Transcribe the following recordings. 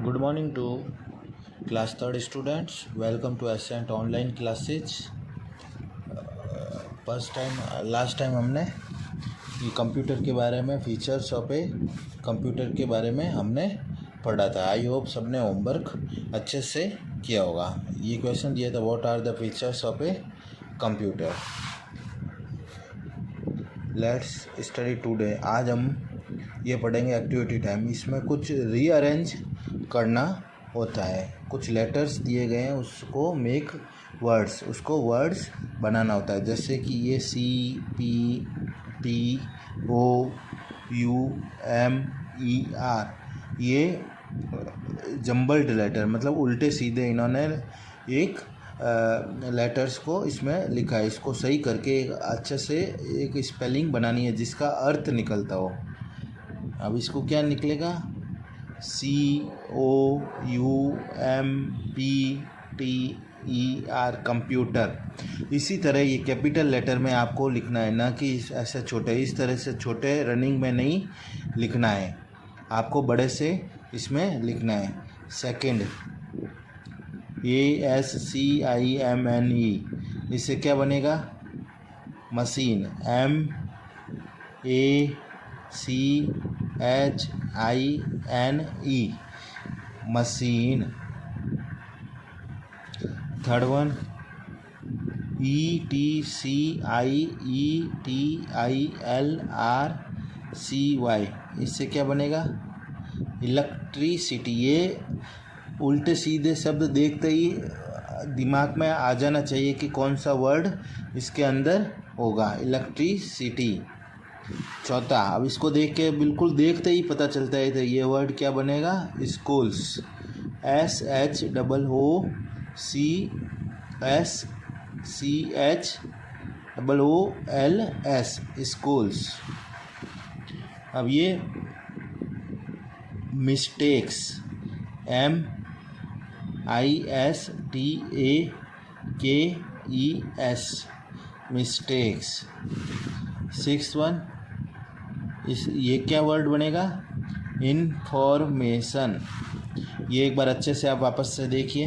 Good morning to class third students. Welcome to Ascent online classes. Last time हमने ये computer के बारे में फीचर्स ऑफ ए कंप्यूटर के बारे में हमने पढ़ा था। आई होप सबने होमवर्क अच्छे से किया होगा। ये क्वेश्चन दिया था, what are the features of a computer. Let's study today. आज हम ये पढ़ेंगे एक्टिविटी टाइम। इसमें कुछ रीअरेंज करना होता है, कुछ लेटर्स दिए गए हैं, उसको मेक वर्ड्स, उसको वर्ड्स बनाना होता है। जैसे कि ये C P T O U M E R, ये जम्बल्ड लेटर मतलब उल्टे सीधे इन्होंने एक लेटर्स को इसमें लिखा है। इसको सही करके एक अच्छे से एक स्पेलिंग बनानी है जिसका अर्थ निकलता हो। अब इसको क्या निकलेगा? COUMPTER, computer. इसी तरह ये कैपिटल लेटर में आपको लिखना है, ना कि ऐसे छोटे, इस तरह से छोटे रनिंग में नहीं लिखना है, आपको बड़े से इसमें लिखना है। सेकंड ASCIMNE, इससे क्या बनेगा? Machine. MACHINE, machine. Third one ETCIETILRCY, इससे क्या बनेगा? इलेक्ट्रिसिटी। ये उल्टे सीधे शब्द देखते ही दिमाग में आ जाना चाहिए कि कौन सा वर्ड इसके अंदर होगा, इलेक्ट्रिसिटी। चौथा, अब इसको देख के बिल्कुल देखते ही पता चलता है तो ये वर्ड क्या बनेगा? स्कूल्स। SHOOLS, schools. अब ये mistakes, MISTAKES, mistakes. Six one, ये क्या वर्ड बनेगा? इन्फॉर्मेशन। ये एक बार अच्छे से आप वापस से देखिए।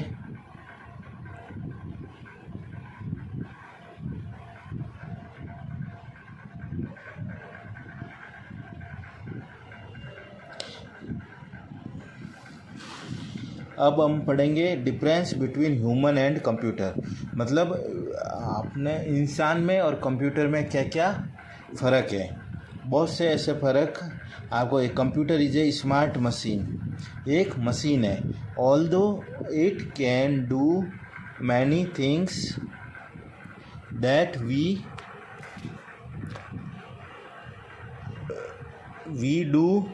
अब हम पढ़ेंगे difference between human and computer. मतलब अपने इंसान में और कंप्यूटर में क्या क्या फ़र्क है। बहुत से ऐसे फ़र्क आपको। एक computer is a smart machine, एक मशीन है। Although it can do many things that we do,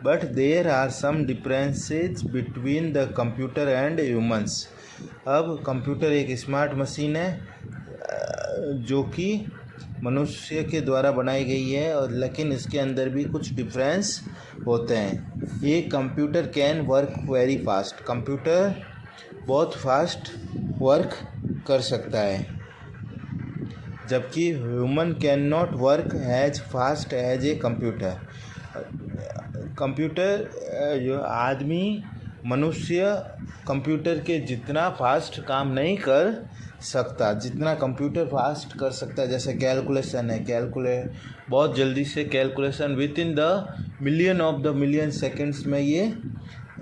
but there are some differences between the computer and humans. अब कंप्यूटर एक स्मार्ट मशीन है जो कि मनुष्य के द्वारा बनाई गई है, और लेकिन इसके अंदर भी कुछ डिफरेंस होते हैं। ये computer can work very fast, computer बहुत फास्ट वर्क कर सकता है, जबकि human can not work as fast as a computer. Computer जो आदमी, मनुष्य कंप्यूटर के जितना फास्ट काम नहीं कर सकता जितना कंप्यूटर फास्ट कर सकता है। जैसे कैलकुलेशन है, बहुत जल्दी से calculation with in the million of the million seconds में ये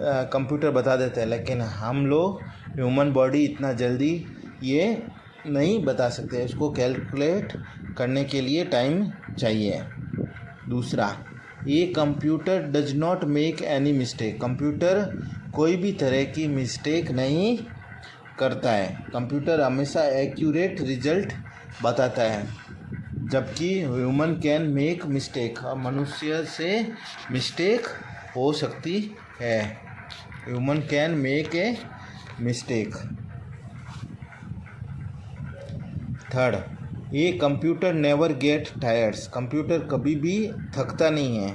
कंप्यूटर बता देता है, लेकिन हम लोग ह्यूमन बॉडी इतना जल्दी ये नहीं बता सकते। इसको कैलकुलेट करने के लिए टाइम चाहिए। दूसरा, ये computer does not make any mistake, computer कोई भी तरह की मिस्टेक नहीं करता है। कंप्यूटर हमेशा एक्यूरेट रिजल्ट बताता है, जबकि ह्यूमन कैन मेक मिस्टेक, मनुष्य से मिस्टेक हो सकती है। Human can make a mistake. Third, ये कंप्यूटर नेवर गेट टायर्ड्स, कंप्यूटर कभी भी थकता नहीं है।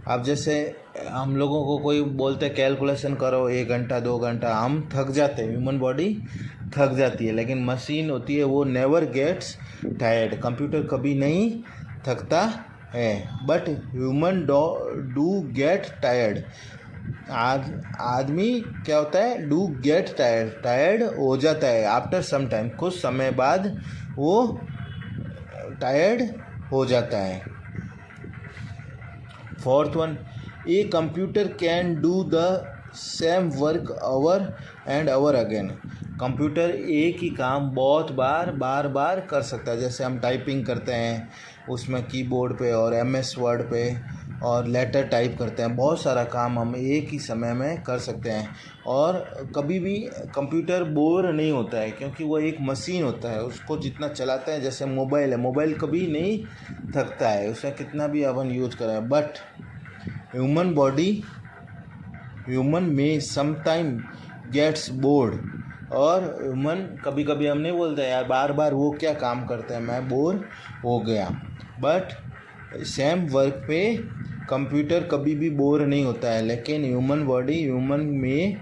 अब जैसे हम लोगों को कोई बोलते कैलकुलेशन करो 1 घंटा 2 घंटा, हम थक जाते हैं, ह्यूमन बॉडी थक जाती है, लेकिन मशीन होती है वो नेवर गेट्स टायर्ड, कंप्यूटर कभी नहीं थकता है। But human do get tired, आदमी क्या होता है, डू गेट टायर्ड हो जाता है आफ्टर सम टाइम, कुछ समय बाद वो टायर्ड हो जाता है। Fourth one, a computer can do the same work over and over again. Computer एक ही काम बहुत बार बार कर सकता है। जैसे हम टाइपिंग करते हैं उसमें कीबोर्ड पे और MS वर्ड पे, और लेटर टाइप करते हैं, बहुत सारा काम हम एक ही समय में कर सकते हैं। और कभी भी कंप्यूटर बोर नहीं होता है, क्योंकि वो एक मशीन होता है, उसको जितना चलाते हैं, जैसे मोबाइल है, मोबाइल कभी नहीं थकता है, उसे कितना भी अपन यूज करें। बट ह्यूमन में समटाइम गेट्स बोर्ड, और ह्यूमन कभी कभी हम नहीं बोलते यार बार बार वो क्या काम करते हैं, मैं बोर हो गया। बट सेम वर्क पे कंप्यूटर कभी भी बोर नहीं होता है, लेकिन ह्यूमन में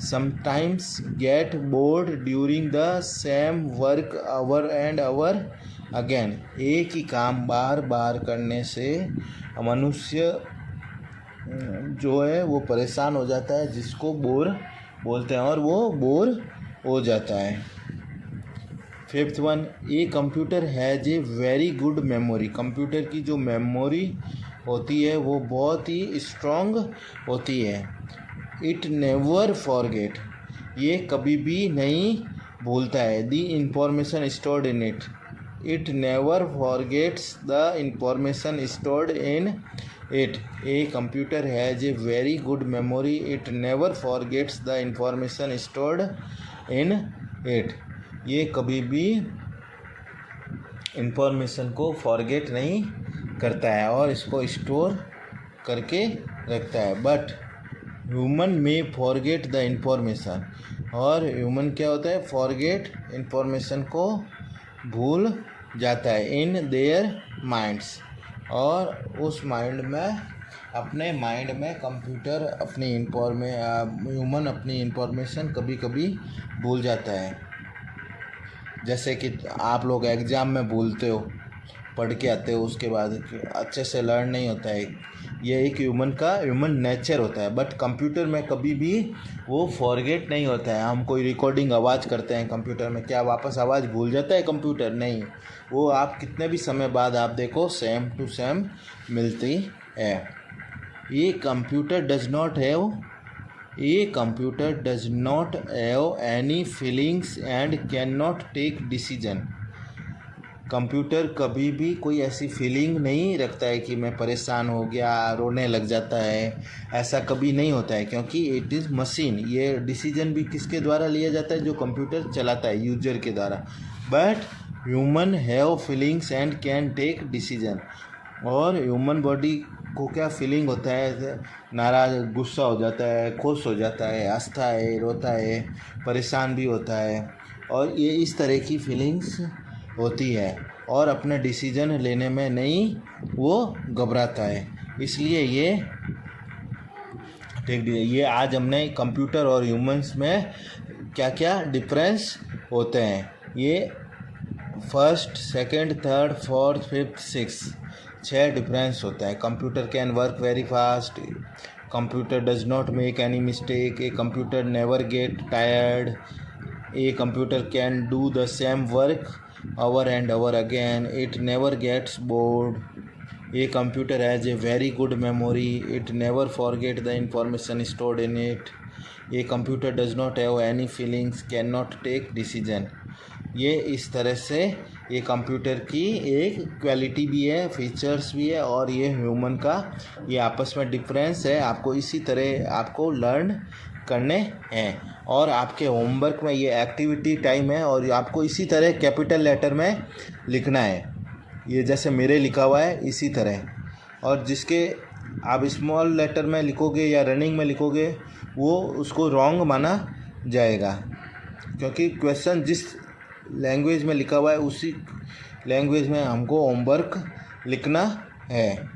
sometimes get bored during the same work over and over again. एक ही काम बार बार करने से मनुष्य जो है वो परेशान हो जाता है, जिसको बोर बोलते हैं, और वो बोर हो जाता है। Fifth one, a computer has a very good memory. Computer की जो मेमोरी होती है वो बहुत ही स्ट्रॉन्ग होती है। इट नेवर फॉरगेट, ये कभी भी नहीं भूलता है। The information stored in it, it never forgets the information stored in it. A computer has a very good memory, it never forgets the information stored in it. ये कभी भी information को फॉरगेट नहीं करता है और इसको स्टोर करके रखता है। बट ह्यूमन में फॉरगेट द इंफॉर्मेशन, और ह्यूमन क्या होता है, फॉरगेट इंफॉर्मेशन को भूल जाता है इन देयर माइंड्स, और उस माइंड में, अपने माइंड में कंप्यूटर ह्यूमन अपनी इंफॉर्मेशन कभी कभी भूल जाता है। जैसे कि आप लोग एग्ज़ाम में भूलते हो, पढ़ के आते हो, उसके बाद अच्छे से लर्न नहीं होता है। ये एक ह्यूमन नेचर होता है। बट कंप्यूटर में कभी भी वो फॉरगेट नहीं होता है। हम कोई रिकॉर्डिंग आवाज़ करते हैं कंप्यूटर में, क्या वापस आवाज़ भूल जाता है कंप्यूटर? नहीं, वो आप कितने भी समय बाद आप देखो सेम टू सेम मिलती है। ये computer does not have any feelings and can not take decision. Computer कभी भी कोई ऐसी फीलिंग नहीं रखता है कि मैं परेशान हो गया, रोने लग जाता है, ऐसा कभी नहीं होता है, क्योंकि इट इज़ मशीन। ये डिसीजन भी किसके द्वारा लिया जाता है? जो कंप्यूटर चलाता है, यूजर के द्वारा। But human have feelings and can take decision. और ह्यूमन बॉडी को क्या फीलिंग होता है? नाराज़, गुस्सा हो जाता है, खुश हो जाता है, हंसता है, रोता है, परेशान भी होता है, और ये इस तरह की फीलिंग्स होती है। और अपने डिसीजन लेने में नहीं वो घबराता है। इसलिए ये आज हमने कंप्यूटर और ह्यूमंस में क्या क्या डिफरेंस होते हैं, ये first, second, third, fourth, fifth, six, 6 difference होता है। Computer can work very fast, computer does not make any mistake, a computer never get tired, a computer can do the same work over and over again, it never gets bored, a computer has a very good memory, it never forget the information stored in it, a computer does not have any feelings, cannot take decision। ये इस तरह से ये computer की एक quality भी है, features भी है, और ये ह्यूमन का ये आपस में डिफरेंस है। आपको इसी तरह आपको लर्न करने हैं। और आपके होमवर्क में ये एक्टिविटी टाइम है, और आपको इसी तरह कैपिटल लेटर में लिखना है, ये जैसे मेरे लिखा हुआ है इसी तरह। और जिसके आप स्मॉल लेटर में लिखोगे या रनिंग में लिखोगे, वो उसको रॉन्ग माना जाएगा, क्योंकि क्वेश्चन जिस लैंग्वेज में लिखा हुआ है उसी लैंग्वेज में हमको होमवर्क लिखना है।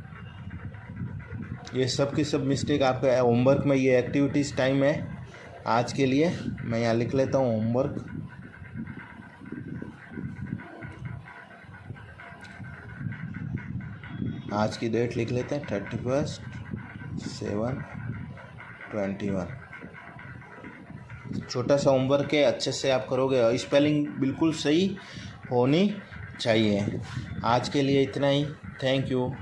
ये सब की सब मिस्टेक आपका होमवर्क में, ये एक्टिविटीज़ टाइम है आज के लिए। मैं यहाँ लिख लेता हूँ होमवर्क। आज की डेट लिख लेते हैं 31/7/2023। 21। छोटा सा होमवर्क है, अच्छे से आप करोगे और स्पेलिंग बिल्कुल सही होनी चाहिए। आज के लिए इतना ही। Thank you.